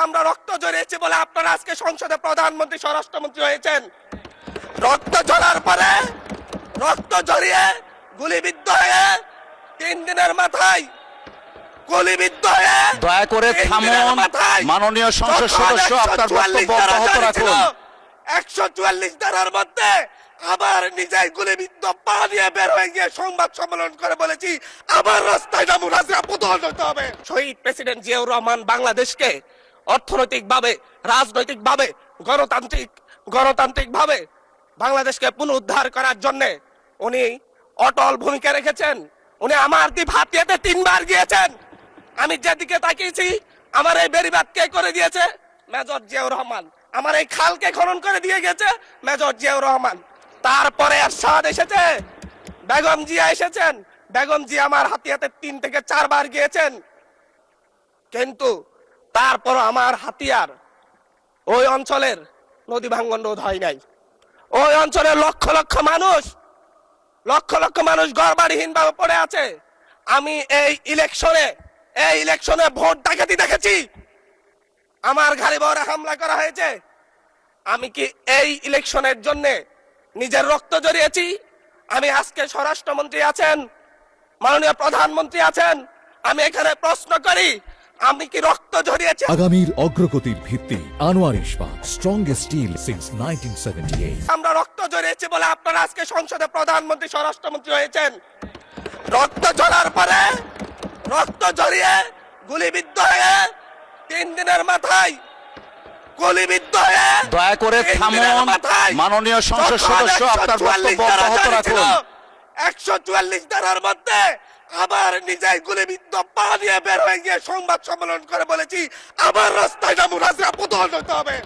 আমরা রক্ত ঝরিয়েছি বলে আপনারা আজকে সংসদে প্রধানমন্ত্রী স্বরাষ্ট্রমন্ত্রী হয়েছেন। রক্ত ঝরার পরে রক্ত ঝরিয়ে গুলিবিদ্ধ হয়ে 3 দিনের মাথায় গুলিবিদ্ধ হয়ে দয়া করে থামুন। মাননীয় সংসদ সদস্য, আপনার বক্তব্য অব্যাহত রাখুন। 144 ধারার মধ্যে আবার নিজেই গুলিবিদ্ধ পা নিয়ে বের হয়ে গিয়ে সংবাদ সম্মেলন করে বলেছি আবার রাস্তায় নামুন, হাসিনা পতন হতে হবে। শহীদ প্রেসিডেন্ট জিয়াউর রহমান বাংলাদেশকে অর্থনৈতিকভাবে, রাজনৈতিকভাবে, গণতান্ত্রিকভাবে বাংলাদেশকে পুনরুদ্ধার করার জন্য উনি অটল ভূমিকা রেখেছেন। উনি আমার দ্বীপ হাতিয়াতে 3 বার গিয়েছেন। আমি যেদিকে তাকিয়েছি আমার এই বেড়িবাঁধ কে করে দিয়েছে? মেজর জিয়াউর রহমান। আমার এই খালকে খনন করে দিয়ে গেছে মেজর জিয়াউর রহমান। তারপরে এরশাদ এসেছে, বেগম জিয়া এসেছেন। বেগম জিয়া আমার হাতিয়াতে 3 থেকে 4 বার গিয়েছেন, কিন্তু তারপর আমার হাতিয়ার ওই অঞ্চলের নদী ভাঙ্গন রোধ হয় নাই। ওই অঞ্চলের লক্ষ লক্ষ মানুষ ঘরবাড়িহীন ভাবে পড়ে আছে। আমি এই ইলেকশনে ভোট ডাকাতি দেখেছি। আমার গাড়ি বহরে হামলা করা হয়েছে। আমি কি এই ইলেকশনের জন্য নিজের রক্ত ঝরিয়েছি? আমি আজকে স্বরাষ্ট্রমন্ত্রী আছেন, মাননীয় প্রধানমন্ত্রী আছেন, আমি এখানে প্রশ্ন করি আমি কি রক্ত ঝরিয়েছি? আগামীর অগ্রগতির ভিত্তি আনোয়ার ইস্পাত, স্ট্রংগেস্ট স্টিল সিন্স 1978। আমরা রক্ত ঝরিয়েছি বলে আপনারা আজকে সংসদে প্রধানমন্ত্রী স্বরাষ্ট্রমন্ত্রী হয়েছেন। রক্ত ঝরার পরে রক্ত ঝরিয়ে গুলিবিদ্ধ হয়ে 3 দিনের মাথায় গুলিবিদ্ধ হয়ে দয়া করে থামুন। মাননীয় সংসদ সদস্য, আপনার বক্তব্য অব্যাহত রাখুন। 144 ধারার মধ্যে আবার নিজেই গুলিবিদ্ধ পা নিয়ে বের হয়ে গিয়ে সংবাদ সম্মেলন করে বলেছি আবার রাস্তায় নামুন, হাসিনা পতন হতে হবে।